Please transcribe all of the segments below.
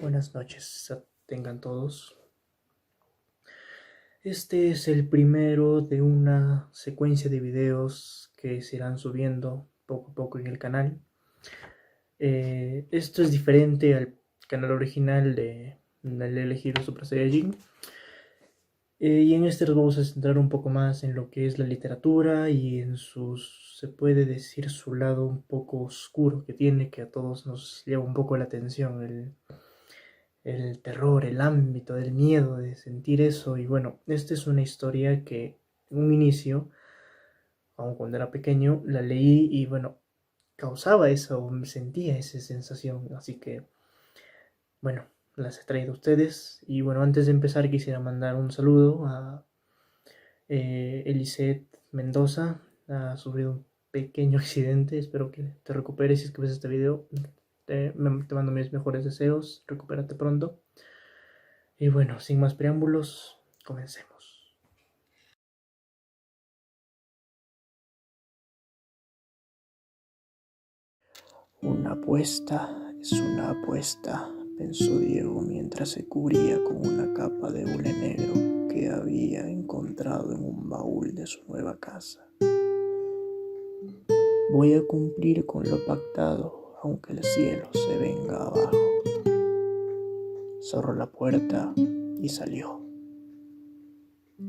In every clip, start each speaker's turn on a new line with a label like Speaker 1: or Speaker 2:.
Speaker 1: Buenas noches, tengan todos. Este es el primero de una secuencia de videos que se irán subiendo poco a poco en el canal. Esto es diferente al canal original del elegido Super Saiyajin. Y en este nos vamos a centrar un poco más en lo que es la literatura y en se puede decir, su lado un poco oscuro que tiene, que a todos nos lleva un poco la atención, el terror, el ámbito del miedo, de sentir eso. Y bueno, esta es una historia que en un inicio, aun cuando era pequeño, la leí y bueno, causaba eso, sentía esa sensación. Así que bueno, las he traído a ustedes. Y bueno, antes de empezar quisiera mandar un saludo a Eliseth Mendoza. Ha sufrido un pequeño accidente, espero que te recuperes si es que ves este video. Te mando mis mejores deseos, recupérate pronto. Y bueno, sin más preámbulos, comencemos.
Speaker 2: Una apuesta es una apuesta, pensó Diego mientras se cubría con una capa de hule negro que había encontrado en un baúl de su nueva casa. Voy a cumplir con lo pactado, aunque el cielo se venga abajo. Cerró la puerta y salió.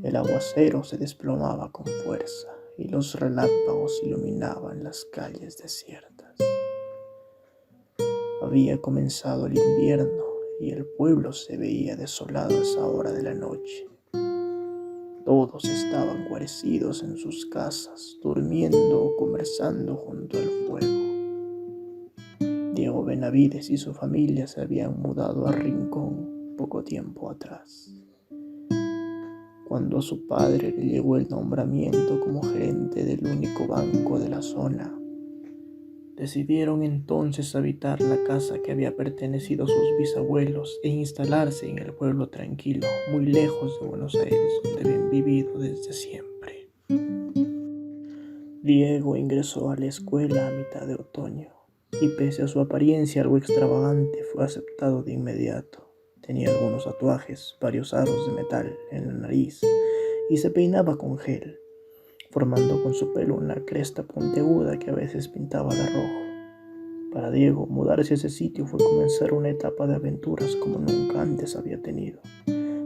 Speaker 2: El aguacero se desplomaba con fuerza y los relámpagos iluminaban las calles desiertas. Había comenzado el invierno y el pueblo se veía desolado a esa hora de la noche. Todos estaban guarecidos en sus casas, durmiendo o conversando junto al fuego. Diego Benavides y su familia se habían mudado a Rincón poco tiempo atrás. Cuando a su padre le llegó el nombramiento como gerente del único banco de la zona, decidieron entonces habitar la casa que había pertenecido a sus bisabuelos e instalarse en el pueblo tranquilo, muy lejos de Buenos Aires, donde habían vivido desde siempre. Diego ingresó a la escuela a mitad de otoño y pese a su apariencia algo extravagante fue aceptado de inmediato. Tenía algunos tatuajes, varios aros de metal en la nariz y se peinaba con gel, formando con su pelo una cresta puntiaguda que a veces pintaba de rojo. Para Diego, mudarse a ese sitio fue comenzar una etapa de aventuras como nunca antes había tenido.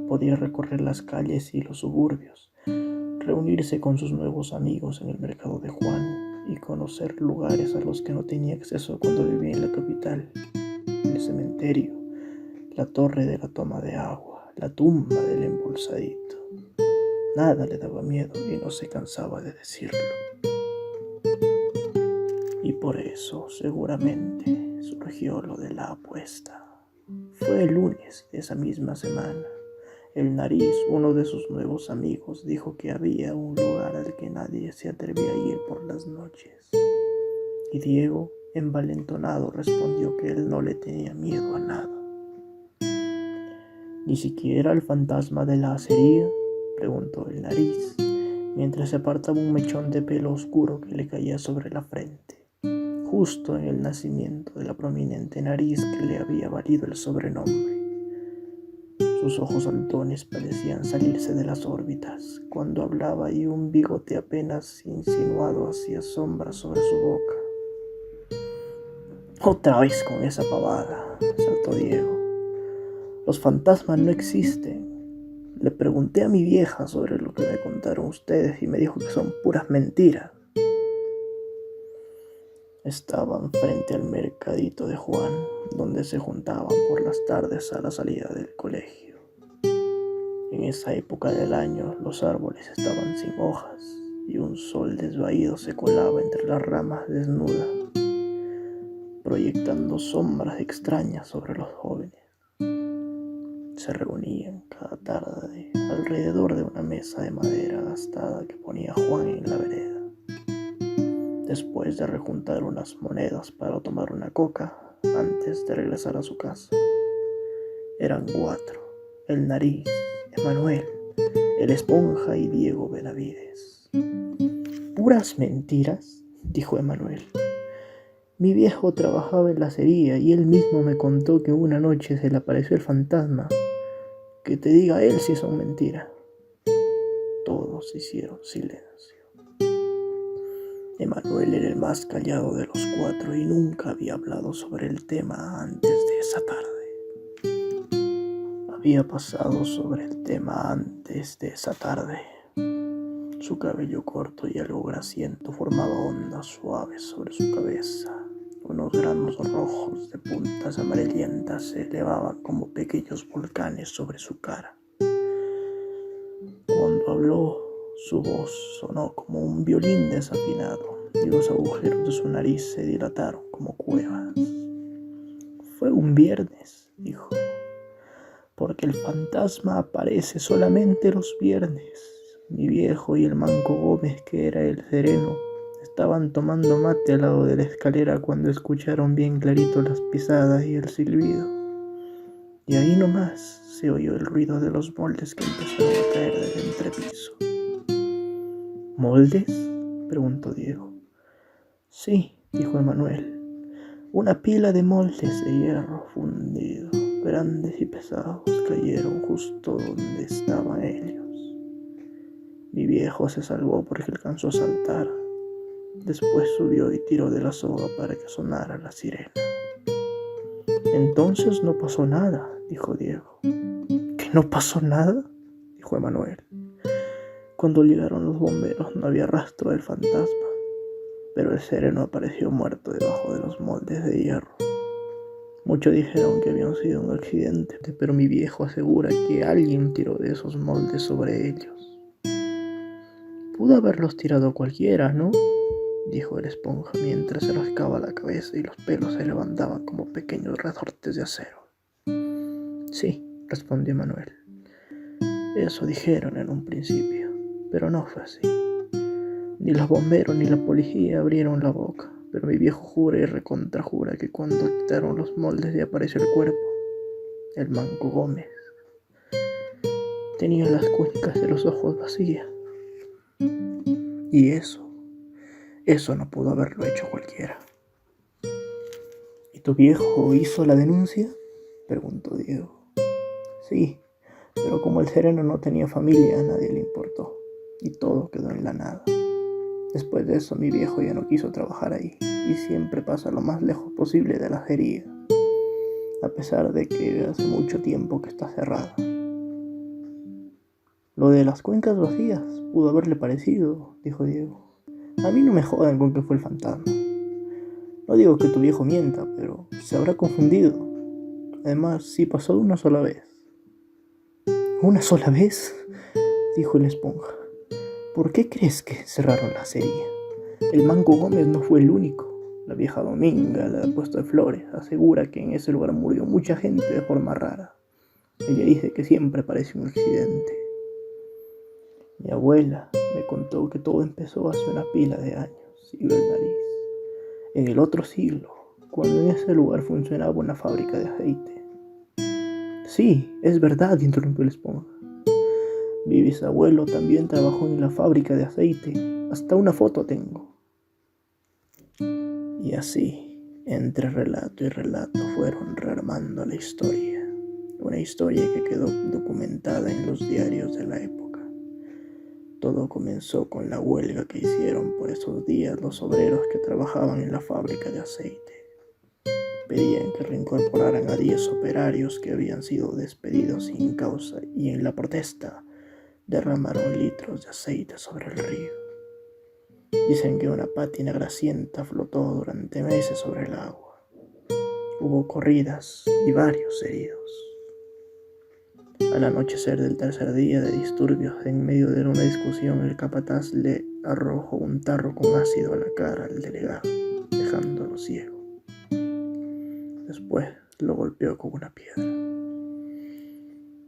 Speaker 2: Podía recorrer las calles y los suburbios, reunirse con sus nuevos amigos en el mercado de Juan y conocer lugares a los que no tenía acceso cuando vivía en la capital. El cementerio, la torre de la toma de agua, la tumba del embolsadito. Nada le daba miedo y no se cansaba de decirlo. Y por eso, seguramente, surgió lo de la apuesta. Fue el lunes de esa misma semana. El Nariz, uno de sus nuevos amigos, dijo que había un lugar al que nadie se atrevía a ir por las noches. Y Diego, envalentonado, respondió que él no le tenía miedo a nada. ¿Ni siquiera al fantasma de la acería?, preguntó el Nariz, mientras se apartaba un mechón de pelo oscuro que le caía sobre la frente, justo en el nacimiento de la prominente nariz que le había valido el sobrenombre. Sus ojos saltones parecían salirse de las órbitas cuando hablaba y un bigote apenas insinuado hacía sombra sobre su boca. «Otra vez con esa pavada», saltó Diego. «Los fantasmas no existen. Le pregunté a mi vieja sobre lo que me contaron ustedes y me dijo que son puras mentiras». Estaban frente al mercadito de Juan, donde se juntaban por las tardes a la salida del colegio. En esa época del año los árboles estaban sin hojas y un sol desvaído se colaba entre las ramas desnudas, proyectando sombras extrañas sobre los jóvenes. Se reunían cada tarde alrededor de una mesa de madera gastada que ponía Juan en la vereda. Después de rejuntar unas monedas para tomar una coca antes de regresar a su casa. Eran 4: el Nariz, Emanuel, el Esponja y Diego Benavides. «¿Puras mentiras?», dijo Emanuel. Mi viejo trabajaba en la acería y él mismo me contó que una noche se le apareció el fantasma. Que te diga él si son mentiras. Todos hicieron silencio. Emanuel era el más callado de los cuatro y nunca había hablado sobre el tema antes de esa tarde. Había pasado sobre el tema antes de esa tarde. Su cabello corto y algo grasiento formaba ondas suaves sobre su cabeza. Unos granos rojos de puntas amarillentas se elevaban como pequeños volcanes sobre su cara. Cuando habló, su voz sonó como un violín desafinado y los agujeros de su nariz se dilataron como cuevas. Fue un viernes, dijo, porque el fantasma aparece solamente los viernes. Mi viejo y el manco Gómez, que era el sereno, estaban tomando mate al lado de la escalera cuando escucharon bien clarito las pisadas y el silbido. Y ahí nomás se oyó el ruido de los moldes que empezaron a caer del entrepiso. ¿Moldes?, preguntó Diego. Sí, dijo Emanuel. Una pila de moldes de hierro fundido, grandes y pesados, cayeron justo donde estaban ellos. Mi viejo se salvó porque alcanzó a saltar. Después subió y tiró de la soga para que sonara la sirena. Entonces no pasó nada, dijo Diego. ¿Que no pasó nada?, dijo Emanuel. Cuando llegaron los bomberos no había rastro del fantasma, pero el sereno apareció muerto debajo de los moldes de hierro. Muchos dijeron que habían sido un accidente, pero mi viejo asegura que alguien tiró de esos moldes sobre ellos. Pudo haberlos tirado cualquiera, ¿no?, dijo el esponja mientras se rascaba la cabeza y los pelos se levantaban como pequeños resortes de acero. Sí, respondió Manuel. Eso dijeron en un principio, pero no fue así. Ni los bomberos ni la policía abrieron la boca, pero mi viejo jura y recontrajura que cuando quitaron los moldes y apareció el cuerpo, el manco Gómez tenía las cuencas de los ojos vacías. Y eso no pudo haberlo hecho cualquiera. ¿Y tu viejo hizo la denuncia?, preguntó Diego. Sí, pero como el sereno no tenía familia, a nadie le importó, y todo quedó en la nada. Después de eso mi viejo ya no quiso trabajar ahí, y siempre pasa lo más lejos posible de la acería, a pesar de que hace mucho tiempo que está cerrada. Lo de las cuencas vacías pudo haberle parecido, dijo Diego. A mí no me jodan con que fue el fantasma. No digo que tu viejo mienta, pero se habrá confundido. Además, sí pasó una sola vez. ¿Una sola vez?, dijo la esponja. ¿Por qué crees que cerraron la acería? El manco Gómez no fue el único. La vieja Dominga, la puesta de flores, asegura que en ese lugar murió mucha gente de forma rara. Ella dice que siempre parece un accidente. Mi abuela me contó que todo empezó hace una pila de años, siguió el nariz. En el otro siglo, cuando en ese lugar funcionaba una fábrica de aceite. Sí, es verdad, interrumpió la esponja. Mi bisabuelo también trabajó en la fábrica de aceite. Hasta una foto tengo. Y así, entre relato y relato, fueron rearmando la historia. Una historia que quedó documentada en los diarios de la época. Todo comenzó con la huelga que hicieron por esos días los obreros que trabajaban en la fábrica de aceite. Pedían que reincorporaran a 10 operarios que habían sido despedidos sin causa y en la protesta derramaron litros de aceite sobre el río. Dicen que una pátina grasienta flotó durante meses sobre el agua. Hubo corridas y varios heridos. Al anochecer del tercer día de disturbios, en medio de una discusión, el capataz le arrojó un tarro con ácido a la cara al delegado, dejándolo ciego. Después lo golpeó con una piedra.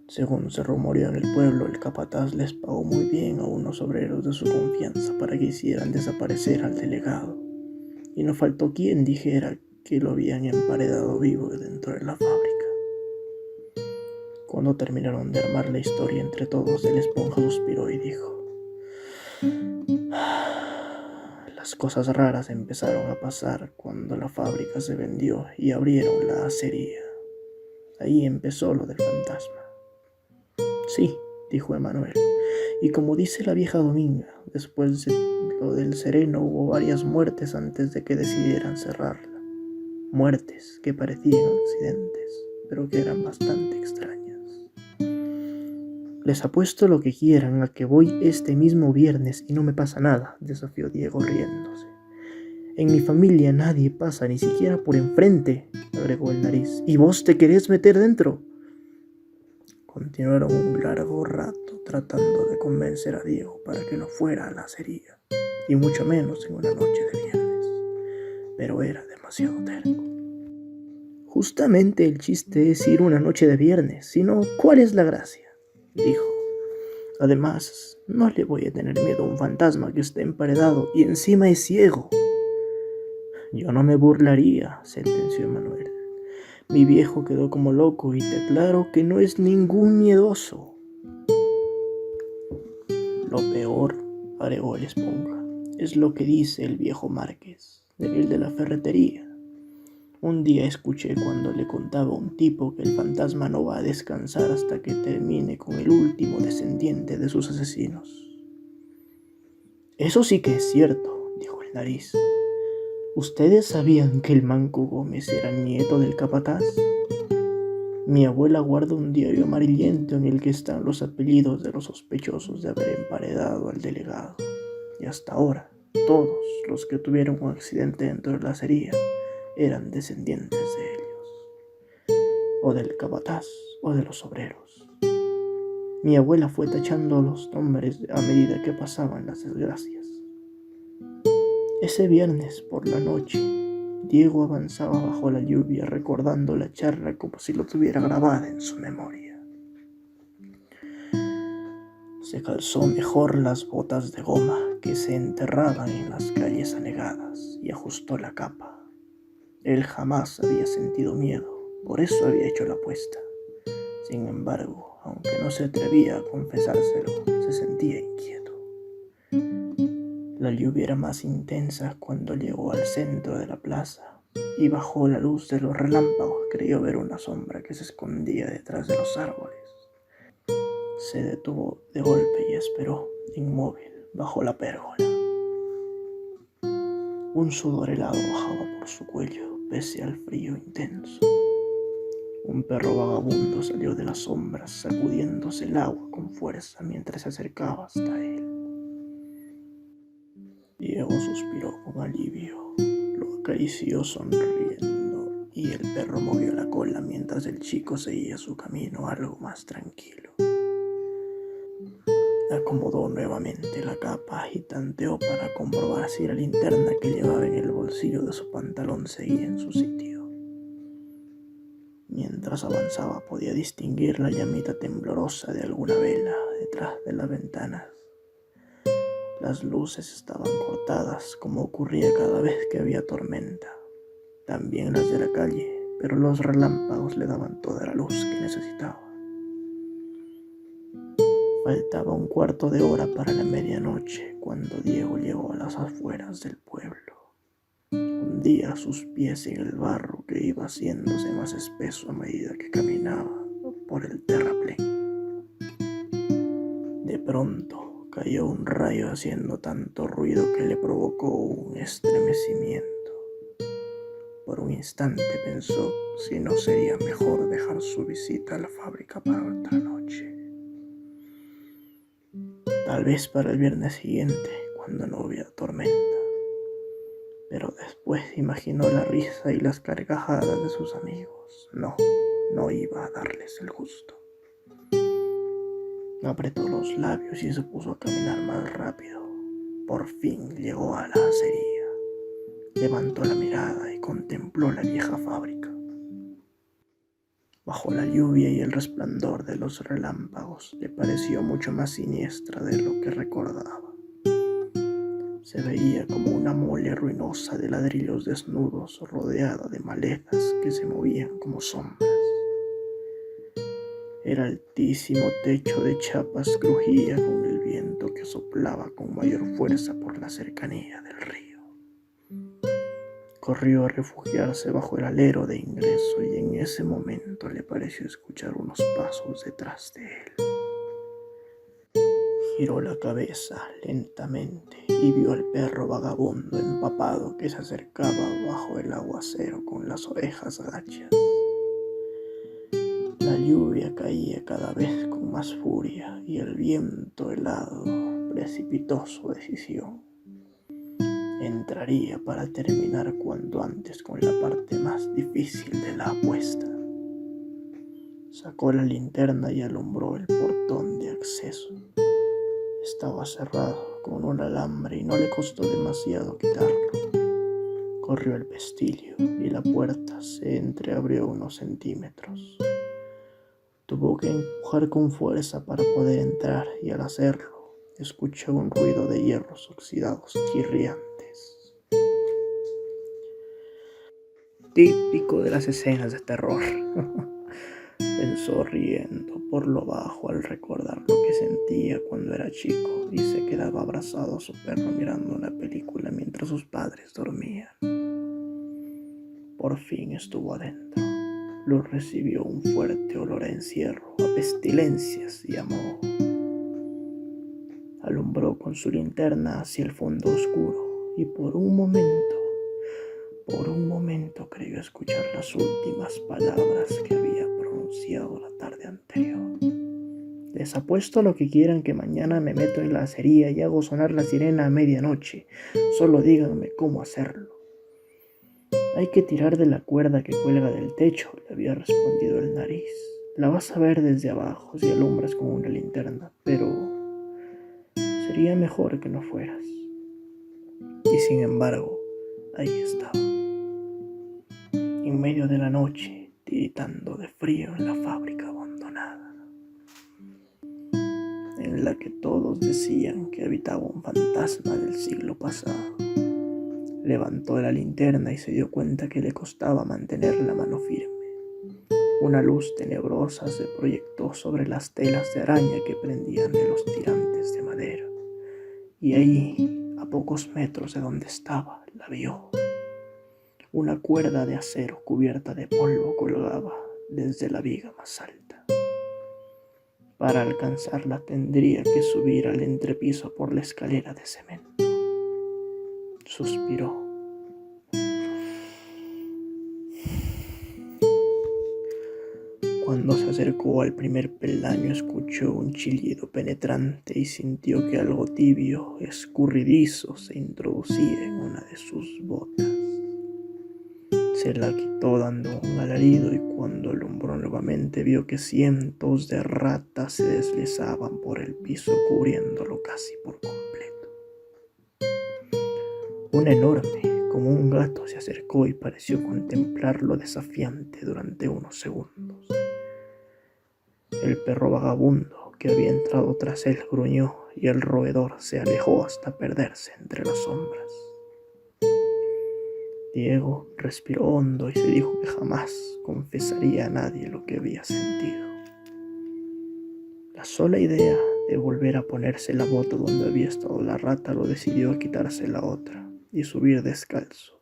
Speaker 2: Según se rumoreó en el pueblo, el capataz les pagó muy bien a unos obreros de su confianza para que hicieran desaparecer al delegado, y no faltó quien dijera que lo habían emparedado vivo dentro de la fábrica. Cuando terminaron de armar la historia entre todos, el esponja suspiró y dijo: la Las cosas raras empezaron a pasar cuando la fábrica se vendió y abrieron la acería. Ahí empezó lo del fantasma. Sí, dijo Emanuel, y como dice la vieja Dominga, después de lo del Sereno hubo varias muertes antes de que decidieran cerrarla. Muertes que parecían accidentes, pero que eran bastante extrañas. Les apuesto lo que quieran a que voy este mismo viernes y no me pasa nada, desafió Diego riéndose. En mi familia nadie pasa ni siquiera por enfrente, agregó el Nariz. ¿Y vos te querés meter dentro? Continuaron un largo rato tratando de convencer a Diego para que no fuera a la acería, y mucho menos en una noche de viernes, pero era demasiado terco. Justamente el chiste es ir una noche de viernes, si no, ¿cuál es la gracia?, dijo. Además, no le voy a tener miedo a un fantasma que esté emparedado y encima es ciego. Yo no me burlaría, sentenció Manuel. Mi viejo quedó como loco y te aclaro que no es ningún miedoso. Lo peor, agregó el Esponja, es lo que dice el viejo Márquez, el de la ferretería. Un día escuché cuando le contaba a un tipo que el fantasma no va a descansar hasta que termine con el último descendiente de sus asesinos. Eso sí que es cierto, dijo el Nariz. ¿Ustedes sabían que el Manco Gómez era nieto del capataz? Mi abuela guarda un diario amarillento en el que están los apellidos de los sospechosos de haber emparedado al delegado. Y hasta ahora, todos los que tuvieron un accidente dentro de la acería eran descendientes de ellos, o del capataz, o de los obreros. Mi abuela fue tachando los nombres a medida que pasaban las desgracias. Ese viernes por la noche, Diego avanzaba bajo la lluvia recordando la charla como si lo tuviera grabada en su memoria. Se calzó mejor las botas de goma que se enterraban en las calles anegadas y ajustó la capa. Él jamás había sentido miedo, por eso había hecho la apuesta. Sin embargo, aunque no se atrevía a confesárselo, se sentía inquieto. La lluvia era más intensa cuando llegó al centro de la plaza y bajo la luz de los relámpagos creyó ver una sombra que se escondía detrás de los árboles. Se detuvo de golpe y esperó, inmóvil, bajo la pérgola. Un sudor helado bajaba por su cuello, pese al frío intenso. Un perro vagabundo salió de las sombras, sacudiéndose el agua con fuerza mientras se acercaba hasta él. Diego suspiró con alivio, lo acarició sonriendo y el perro movió la cola mientras el chico seguía su camino algo más tranquilo. Acomodó nuevamente la capa y tanteó para comprobar si la linterna que llevaba en el bolsillo de su pantalón seguía en su sitio. Mientras avanzaba podía distinguir la llamita temblorosa de alguna vela detrás de las ventanas. Las luces estaban cortadas, como ocurría cada vez que había tormenta. También las de la calle, pero los relámpagos le daban toda la luz que necesitaba. Faltaba un cuarto de hora para la medianoche cuando Diego llegó a las afueras del pueblo. Hundía sus pies en el barro que iba haciéndose más espeso a medida que caminaba por el terraplén. De pronto cayó un rayo haciendo tanto ruido que le provocó un estremecimiento. Por un instante pensó si no sería mejor dejar su visita a la fábrica para otra noche. Tal vez para el viernes siguiente, cuando no hubiera tormenta. Pero después imaginó la risa y las carcajadas de sus amigos. No iba a darles el gusto. Apretó los labios y se puso a caminar más rápido. Por fin llegó a la acería. Levantó la mirada y contempló la vieja fábrica. Bajo la lluvia y el resplandor de los relámpagos, le pareció mucho más siniestra de lo que recordaba. Se veía como una mole ruinosa de ladrillos desnudos, rodeada de malezas que se movían como sombras. El altísimo techo de chapas crujía con el viento que soplaba con mayor fuerza por la cercanía del río. corrió a refugiarse bajo el alero de ingreso y en ese momento le pareció escuchar unos pasos detrás de él. Giró la cabeza lentamente y vio al perro vagabundo empapado que se acercaba bajo el aguacero con las orejas gachas. La lluvia caía cada vez con más furia y el viento helado precipitó su decisión. Entraría para terminar cuanto antes con la parte más difícil de la apuesta. Sacó la linterna y alumbró el portón de acceso. Estaba cerrado con un alambre y no le costó demasiado quitarlo. Corrió el pestillo y la puerta se entreabrió unos centímetros. Tuvo que empujar con fuerza para poder entrar y al hacerlo escuchó un ruido de hierros oxidados chirriantes. Típico de las escenas de terror, pensó riendo por lo bajo al recordar lo que sentía cuando era chico y se quedaba abrazado a su perro mirando una película mientras sus padres dormían. Por fin estuvo adentro. Lo recibió un fuerte olor a encierro, a pestilencias y a moho. Alumbró con su linterna hacia el fondo oscuro y por un momento creyó escuchar las últimas palabras que había pronunciado la tarde anterior. Les apuesto lo que quieran que mañana me meto en la acería y hago sonar la sirena a medianoche. Solo díganme cómo hacerlo. Hay que tirar de la cuerda que cuelga del techo, le había respondido el nariz. La vas a ver desde abajo si alumbras con una linterna, pero sería mejor que no fueras. Y sin embargo, ahí estaba, en medio de la noche, tiritando de frío en la fábrica abandonada, en la que todos decían que habitaba un fantasma del siglo pasado. Levantó la linterna y se dio cuenta que le costaba mantener la mano firme. Una luz tenebrosa se proyectó sobre las telas de araña que prendían de los tirantes de madera. Y ahí, a pocos metros de donde estaba, la vio. Una cuerda de acero cubierta de polvo colgaba desde la viga más alta. Para alcanzarla tendría que subir al entrepiso por la escalera de cemento. Suspiró. Cuando se acercó al primer peldaño escuchó un chillido penetrante y sintió que algo tibio, escurridizo, se introducía en una de sus botas. Se la quitó dando un alarido y cuando alumbró nuevamente vio que cientos de ratas se deslizaban por el piso cubriéndolo casi por completo. Una enorme, como un gato, se acercó y pareció contemplarlo desafiante durante unos segundos. El perro vagabundo que había entrado tras él gruñó y el roedor se alejó hasta perderse entre las sombras. Diego respiró hondo y se dijo que jamás confesaría a nadie lo que había sentido. La sola idea de volver a ponerse la bota donde había estado la rata lo decidió a quitarse la otra y subir descalzo.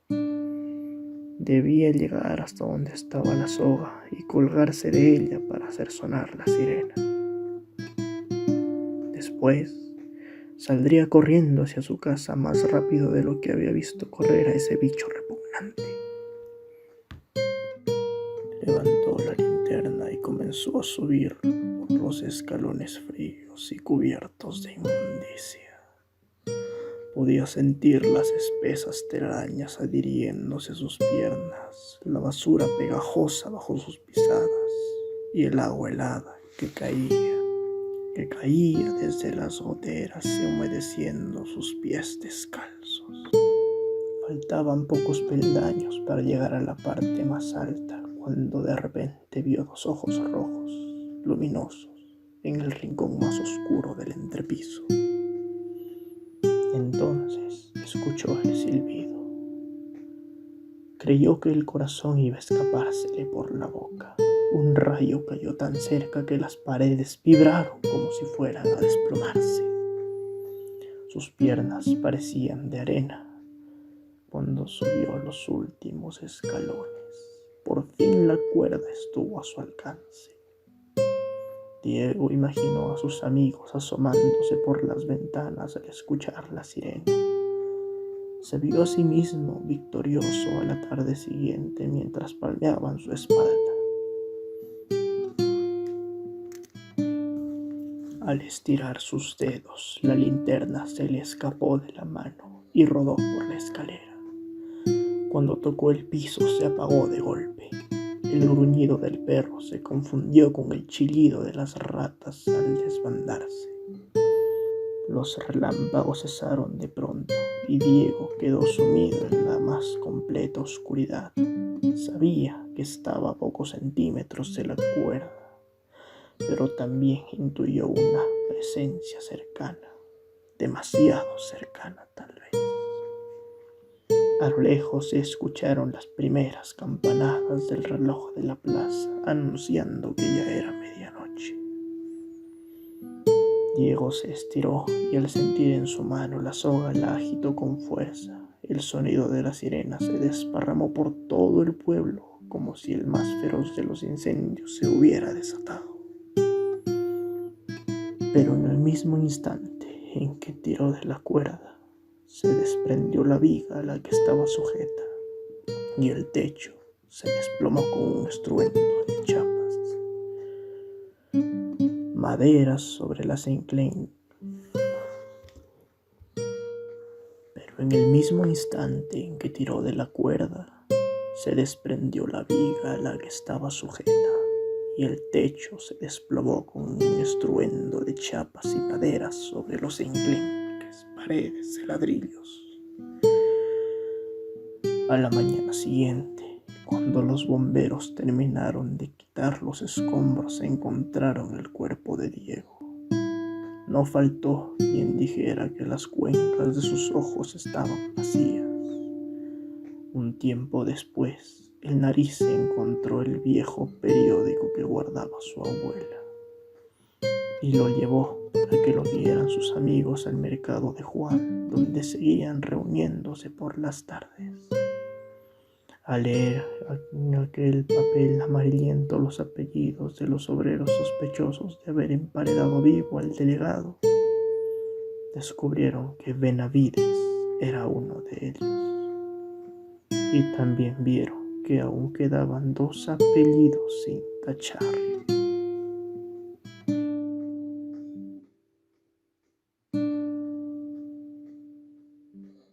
Speaker 2: Debía llegar hasta donde estaba la soga y colgarse de ella para hacer sonar la sirena. Después saldría corriendo hacia su casa más rápido de lo que había visto correr a ese bicho repugnante. Levantó la linterna y comenzó a subir por los escalones fríos y cubiertos de inmundicia. Podía sentir las espesas telarañas adhiriéndose a sus piernas, la basura pegajosa bajo sus pisadas y el agua helada que caía desde las goteras humedeciendo sus pies descalzos. Faltaban pocos peldaños para llegar a la parte más alta cuando de repente vio dos ojos rojos, luminosos, en el rincón más oscuro del entrepiso. Entonces escuchó el silbido. Creyó que el corazón iba a escapársele por la boca. Un rayo cayó tan cerca que las paredes vibraron como si fueran a desplomarse. Sus piernas parecían de arena. cuando subió los últimos escalones. Por fin la cuerda estuvo a su alcance. Diego imaginó a sus amigos asomándose por las ventanas al escuchar la sirena. Se vio a sí mismo victorioso a la tarde siguiente mientras palmeaban su espalda. Al estirar sus dedos, la linterna se le escapó de la mano y rodó por la escalera. Cuando tocó el piso se apagó de golpe. El gruñido del perro se confundió con el chillido de las ratas al desbandarse. Los relámpagos cesaron de pronto y Diego quedó sumido en la más completa oscuridad. Sabía que estaba a pocos centímetros de la cuerda, pero también intuyó una presencia cercana, demasiado cercana tal vez. A lo lejos se escucharon las primeras campanadas del reloj de la plaza, anunciando que ya era medianoche. Diego se estiró y al sentir en su mano la soga la agitó con fuerza. El sonido de la sirena se desparramó por todo el pueblo, como si el más feroz de los incendios se hubiera desatado. Pero en el mismo instante en que tiró de la cuerda, se desprendió la viga a la que estaba sujeta y el techo se desplomó con un estruendo de chapas. Maderas sobre las enclencas. Pero en el mismo instante en que tiró de la cuerda, se desprendió la viga a la que estaba sujeta y el techo se desplomó con un estruendo de chapas y maderas sobre los enclenques, paredes de ladrillos. A la mañana siguiente, cuando los bomberos terminaron de quitar los escombros, encontraron el cuerpo de Diego. No faltó quien dijera que las cuencas de sus ojos estaban vacías. Un tiempo después, el Nariz encontró el viejo periódico que guardaba su abuela y lo llevó para que lo vieran sus amigos al mercado de Juan, donde seguían reuniéndose por las tardes. Al leer en aquel papel amarillento los apellidos de los obreros sospechosos de haber emparedado vivo al delegado, descubrieron que Benavides era uno de ellos. Y también vieron que aún quedaban 2 apellidos sin tachar.